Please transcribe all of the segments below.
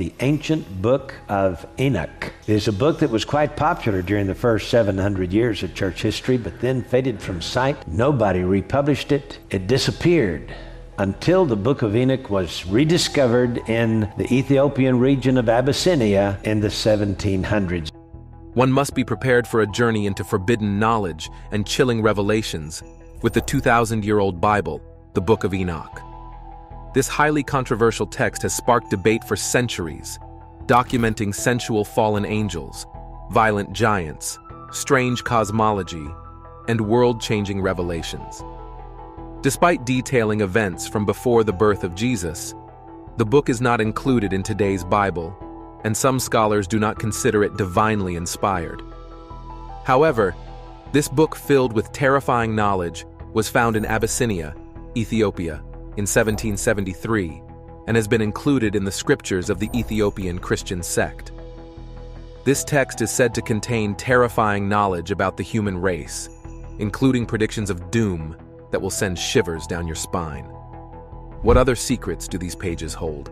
the ancient book of Enoch. It is a book that was quite popular during the first 700 years of church history, but then faded from sight. Nobody republished it. It disappeared until the book of Enoch was rediscovered in the Ethiopian region of Abyssinia in the 1700s. One must be prepared for a journey into forbidden knowledge and chilling revelations with the 2,000-year-old Bible, the Book of Enoch. This highly controversial text has sparked debate for centuries, documenting sensual fallen angels, violent giants, strange cosmology, and world-changing revelations. Despite detailing events from before the birth of Jesus, the book is not included in today's Bible, and some scholars do not consider it divinely inspired. However, this book filled with terrifying knowledge was found in Abyssinia, Ethiopia, in 1773, and has been included in the scriptures of the Ethiopian Christian sect. This text is said to contain terrifying knowledge about the human race, including predictions of doom that will send shivers down your spine. What other secrets do these pages hold?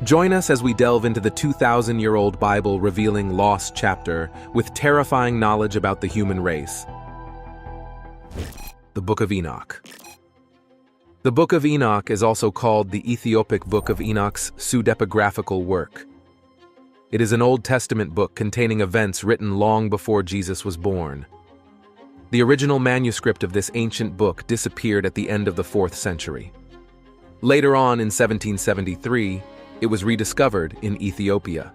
Join us as we delve into the 2,000-year-old Bible revealing lost chapter with terrifying knowledge about the human race. The Book of Enoch. The Book of Enoch is also called the Ethiopic Book of Enoch's pseudepigraphical work. It is an Old Testament book containing events written long before Jesus was born. The original manuscript of this ancient book disappeared at the end of the 4th century. Later on in 1773, it was rediscovered in Ethiopia.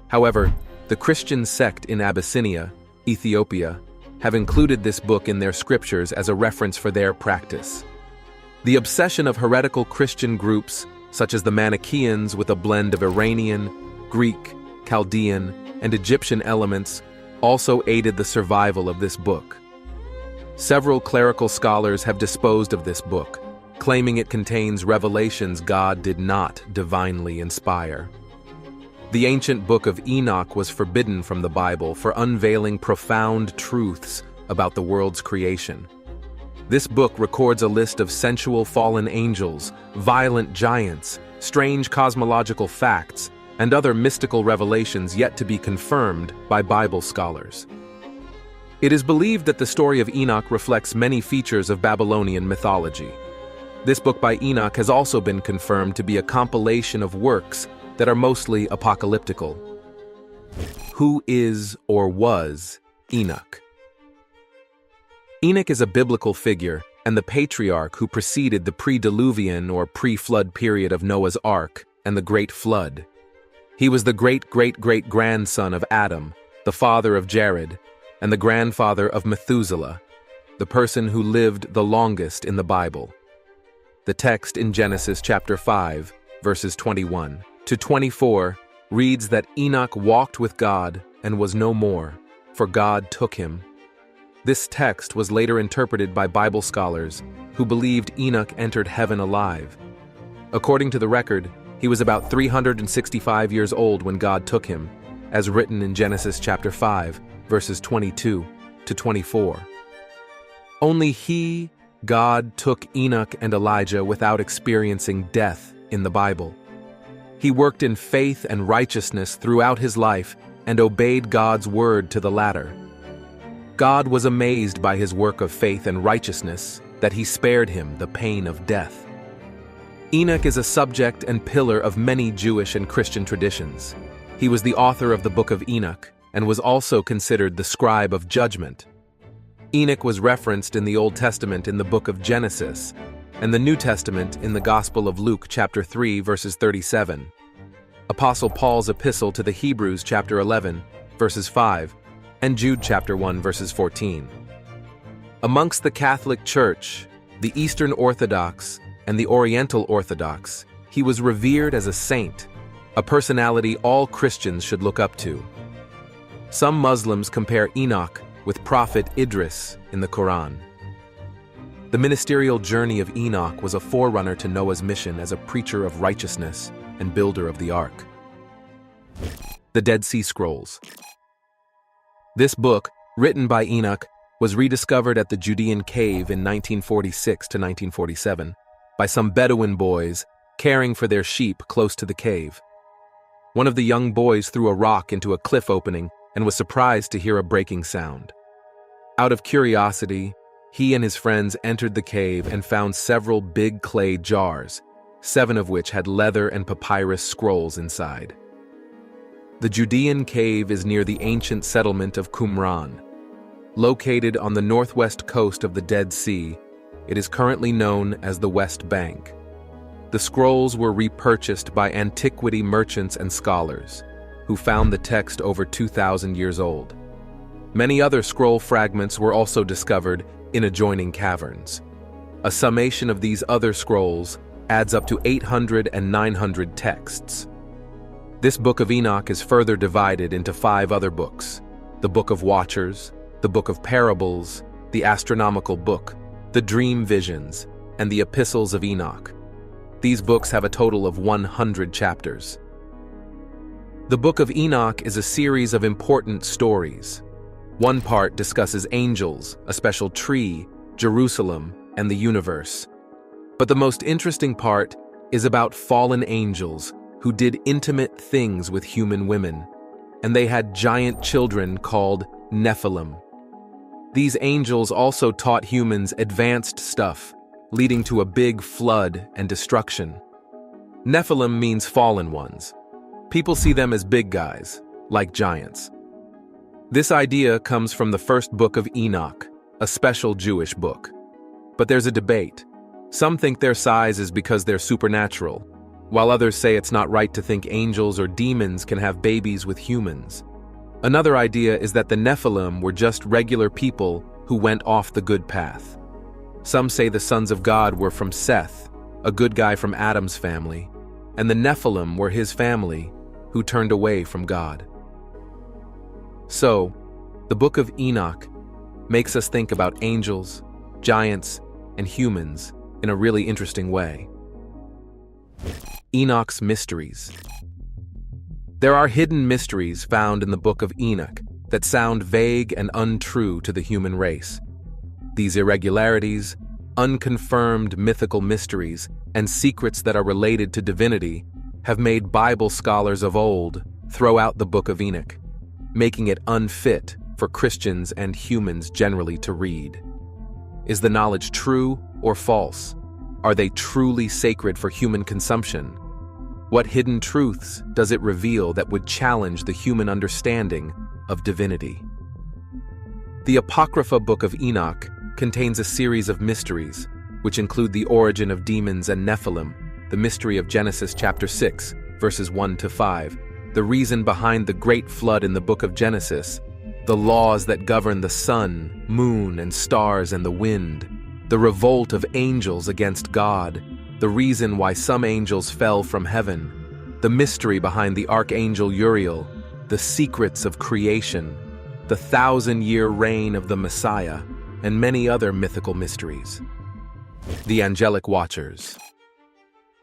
However, the Christian sect in Abyssinia, Ethiopia, have included this book in their scriptures as a reference for their practice. The obsession of heretical Christian groups, such as the Manichaeans with a blend of Iranian, Greek, Chaldean, and Egyptian elements, also aided the survival of this book. Several clerical scholars have disposed of this book, claiming it contains revelations God did not divinely inspire. The ancient book of Enoch was forbidden from the Bible for unveiling profound truths about the world's creation. This book records a list of sensual fallen angels, violent giants, strange cosmological facts, and other mystical revelations yet to be confirmed by Bible scholars. It is believed that the story of Enoch reflects many features of Babylonian mythology. This book by Enoch has also been confirmed to be a compilation of works that are mostly apocalyptical. Who is or was Enoch? Enoch is a biblical figure and the patriarch who preceded the pre-Diluvian or pre-flood period of Noah's Ark and the Great Flood. He was the great-great-great-grandson of Adam, the father of Jared, and the grandfather of Methuselah, the person who lived the longest in the Bible. The text in Genesis chapter 5, verses 21 to 24, reads that Enoch walked with God and was no more, for God took him. This text was later interpreted by Bible scholars who believed Enoch entered heaven alive. According to the record, he was about 365 years old when God took him, as written in Genesis chapter 5, verses 22 to 24. Only he, God, took Enoch and Elijah without experiencing death in the Bible. He worked in faith and righteousness throughout his life and obeyed God's word to the latter. God was amazed by his work of faith and righteousness that he spared him the pain of death. Enoch is a subject and pillar of many Jewish and Christian traditions. He was the author of the Book of Enoch and was also considered the scribe of judgment. Enoch was referenced in the Old Testament in the book of Genesis and the New Testament in the Gospel of Luke chapter 3 verses 37, Apostle Paul's epistle to the Hebrews chapter 11 verses 5, and Jude chapter 1 verses 14. Amongst the Catholic Church, the Eastern Orthodox, and the Oriental Orthodox, he was revered as a saint, a personality all Christians should look up to. Some Muslims compare Enoch with Prophet Idris in the Quran. The ministerial journey of Enoch was a forerunner to Noah's mission as a preacher of righteousness and builder of the ark. The Dead Sea Scrolls. This book, written by Enoch, was rediscovered at the Judean cave in 1946 to 1947 by some Bedouin boys caring for their sheep close to the cave. One of the young boys threw a rock into a cliff opening and was surprised to hear a breaking sound. Out of curiosity, he and his friends entered the cave and found several big clay jars, 7 of which had leather and papyrus scrolls inside. The Judean cave is near the ancient settlement of Qumran. Located on the northwest coast of the Dead Sea, it is currently known as the West Bank. The scrolls were repurchased by antiquity merchants and scholars, who found the text over 2,000 years old. Many other scroll fragments were also discovered in adjoining caverns. A summation of these other scrolls adds up to 800 and 900 texts. This Book of Enoch is further divided into 5 other books: the Book of Watchers, the Book of Parables, the Astronomical Book, the Dream Visions, and the Epistles of Enoch. These books have a total of 100 chapters. The Book of Enoch is a series of important stories. One part discusses angels, a special tree, Jerusalem, and the universe. But the most interesting part is about fallen angels who did intimate things with human women, and they had giant children called nephilim. These angels also taught humans advanced stuff, leading to a big flood and destruction. Nephilim means fallen ones. People see them as big guys, like giants. This idea comes from the first book of Enoch, a special Jewish book. But there's a debate. Some think their size is because they're supernatural, while others say it's not right to think angels or demons can have babies with humans. Another idea is that the Nephilim were just regular people who went off the good path. Some say the sons of God were from Seth, a good guy from Adam's family, and the Nephilim were his family who turned away from God. So, the Book of Enoch makes us think about angels, giants, and humans in a really interesting way. Enoch's mysteries. There are hidden mysteries found in the Book of Enoch that sound vague and untrue to the human race. These irregularities, unconfirmed mythical mysteries, and secrets that are related to divinity have made Bible scholars of old throw out the Book of Enoch, making it unfit for Christians and humans generally to read. Is the knowledge true or false? Are they truly sacred for human consumption? What hidden truths does it reveal that would challenge the human understanding of divinity? The Apocrypha Book of Enoch contains a series of mysteries, which include the origin of demons and Nephilim, the mystery of Genesis chapter 6, verses 1 to 5, the reason behind the great flood in the book of Genesis, the laws that govern the sun, moon, and stars and the wind, the revolt of angels against God, the reason why some angels fell from heaven, the mystery behind the archangel Uriel, the secrets of creation, the 1,000-year reign of the Messiah, and many other mythical mysteries. The Angelic Watchers.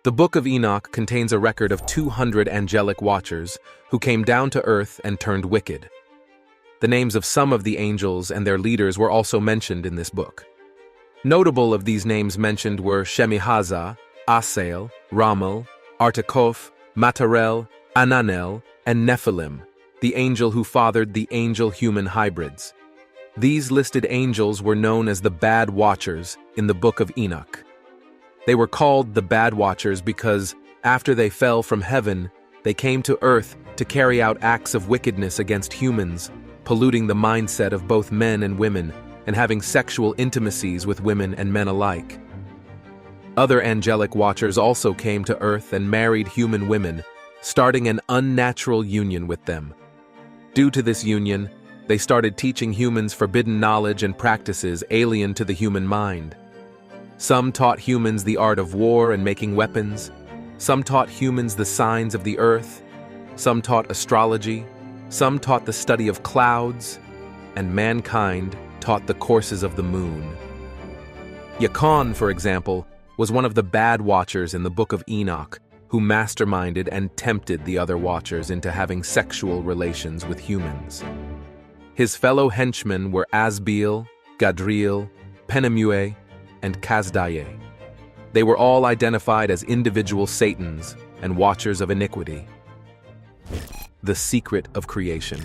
The Book of Enoch contains a record of 200 angelic watchers who came down to earth and turned wicked. The names of some of the angels and their leaders were also mentioned in this book. Notable of these names mentioned were Shemihaza, Asael, Ramal, Artakof, Matarel, Ananel, and Nephilim, the angel who fathered the angel-human hybrids. These listed angels were known as the Bad Watchers in the Book of Enoch. They were called the Bad Watchers because, after they fell from heaven, they came to earth to carry out acts of wickedness against humans, polluting the mindset of both men and women, and having sexual intimacies with women and men alike. Other angelic watchers also came to earth and married human women, starting an unnatural union with them. Due to this union, they started teaching humans forbidden knowledge and practices alien to the human mind. Some taught humans the art of war and making weapons. Some taught humans the signs of the earth. Some taught astrology. Some taught the study of clouds. And mankind taught the courses of the moon. Yacon, for example, was one of the Bad Watchers in the Book of Enoch, who masterminded and tempted the other watchers into having sexual relations with humans. His fellow henchmen were Asbeel, Gadriel, Penemue, and Kazdaye. They were all identified as individual Satans and watchers of iniquity. The secret of creation.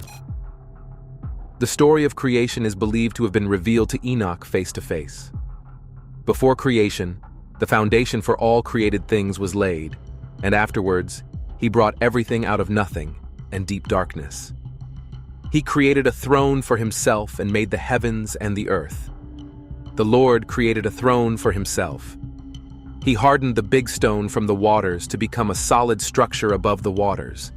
The story of creation is believed to have been revealed to Enoch face to face. Before creation, the foundation for all created things was laid, and afterwards, he brought everything out of nothing and deep darkness. He created a throne for himself and made the heavens and the earth. The Lord created a throne for himself. He hardened the big stone from the waters to become a solid structure above the waters.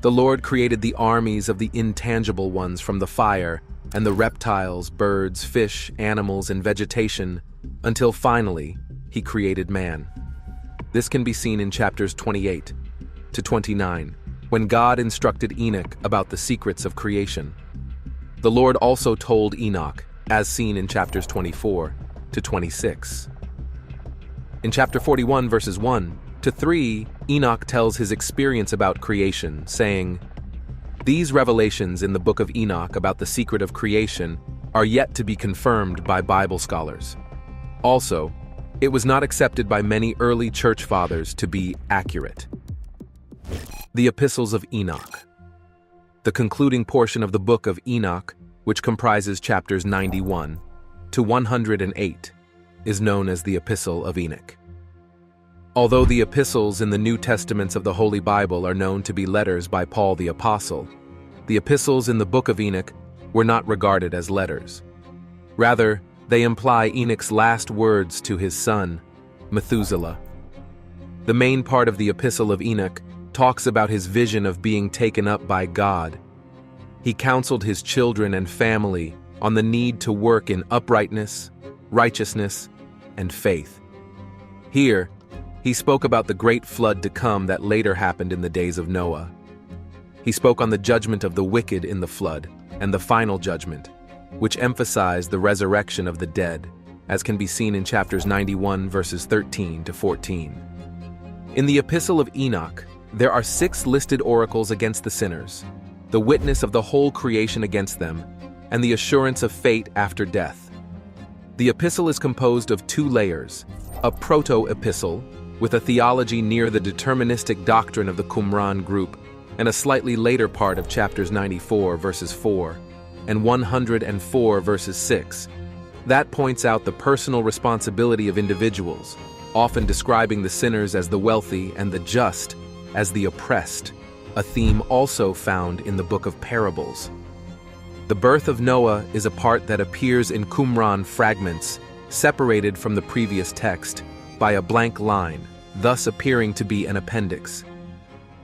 The Lord created the armies of the intangible ones from the fire, and the reptiles, birds, fish, animals, and vegetation, until finally, he created man. This can be seen in chapters 28 to 29, when God instructed Enoch about the secrets of creation. The Lord also told Enoch, as seen in chapters 24 to 26. In chapter 41, verses 1 to 3, Enoch tells his experience about creation, saying, "These revelations in the book of Enoch about the secret of creation are yet to be confirmed by Bible scholars. Also, it was not accepted by many early church fathers to be accurate." The Epistles of Enoch. The concluding portion of the book of Enoch, which comprises chapters 91 to 108, is known as the Epistle of Enoch. Although the epistles in the New Testaments of the Holy Bible are known to be letters by Paul the Apostle, the epistles in the book of Enoch were not regarded as letters. Rather, they imply Enoch's last words to his son, Methuselah. The main part of the Epistle of Enoch talks about his vision of being taken up by God. He counseled his children and family on the need to work in uprightness, righteousness, and faith. Here, he spoke about the great flood to come that later happened in the days of Noah. He spoke on the judgment of the wicked in the flood and the final judgment, which emphasized the resurrection of the dead, as can be seen in chapters 91, verses 13 to 14. In the Epistle of Enoch, there are 6 listed oracles against the sinners, the witness of the whole creation against them, and the assurance of fate after death. The epistle is composed of 2 layers, a proto-epistle, with a theology near the deterministic doctrine of the Qumran group, and a slightly later part of chapters 94, verses 4, and 104, verses 6. That points out the personal responsibility of individuals, often describing the sinners as the wealthy and the just as the oppressed, a theme also found in the book of Parables. The birth of Noah is a part that appears in Qumran fragments, separated from the previous text by a blank line, thus appearing to be an appendix.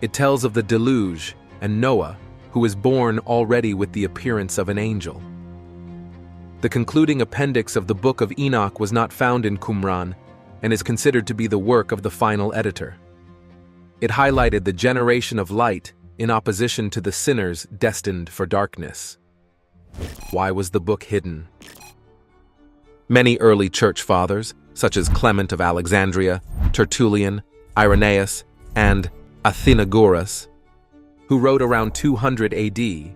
It tells of the deluge and Noah, who is born already with the appearance of an angel. The concluding appendix of the book of Enoch was not found in Qumran and is considered to be the work of the final editor. It highlighted the generation of light in opposition to the sinners destined for darkness. Why was the book hidden? Many early church fathers, such as Clement of Alexandria, Tertullian, Irenaeus, and Athenagoras, who wrote around 200 AD,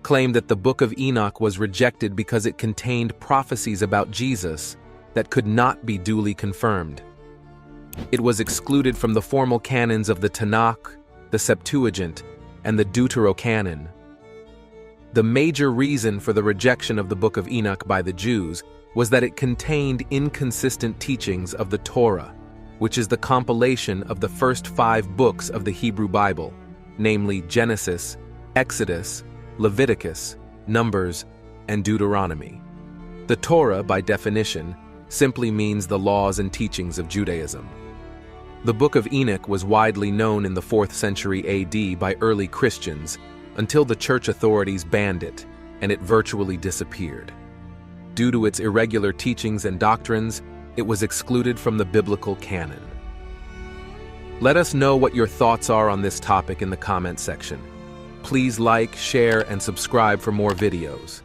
claimed that the book of Enoch was rejected because it contained prophecies about Jesus that could not be duly confirmed. It was excluded from the formal canons of the Tanakh, the Septuagint, and the Deuterocanon. The major reason for the rejection of the book of Enoch by the Jews was that it contained inconsistent teachings of the Torah, which is the compilation of the first 5 books of the Hebrew Bible, namely Genesis, Exodus, Leviticus, Numbers, and Deuteronomy. The Torah, by definition, simply means the laws and teachings of Judaism. The Book of Enoch was widely known in the 4th century AD by early Christians until the church authorities banned it, and it virtually disappeared. Due to its irregular teachings and doctrines, it was excluded from the biblical canon. Let us know what your thoughts are on this topic in the comment section. Please like, share, and subscribe for more videos.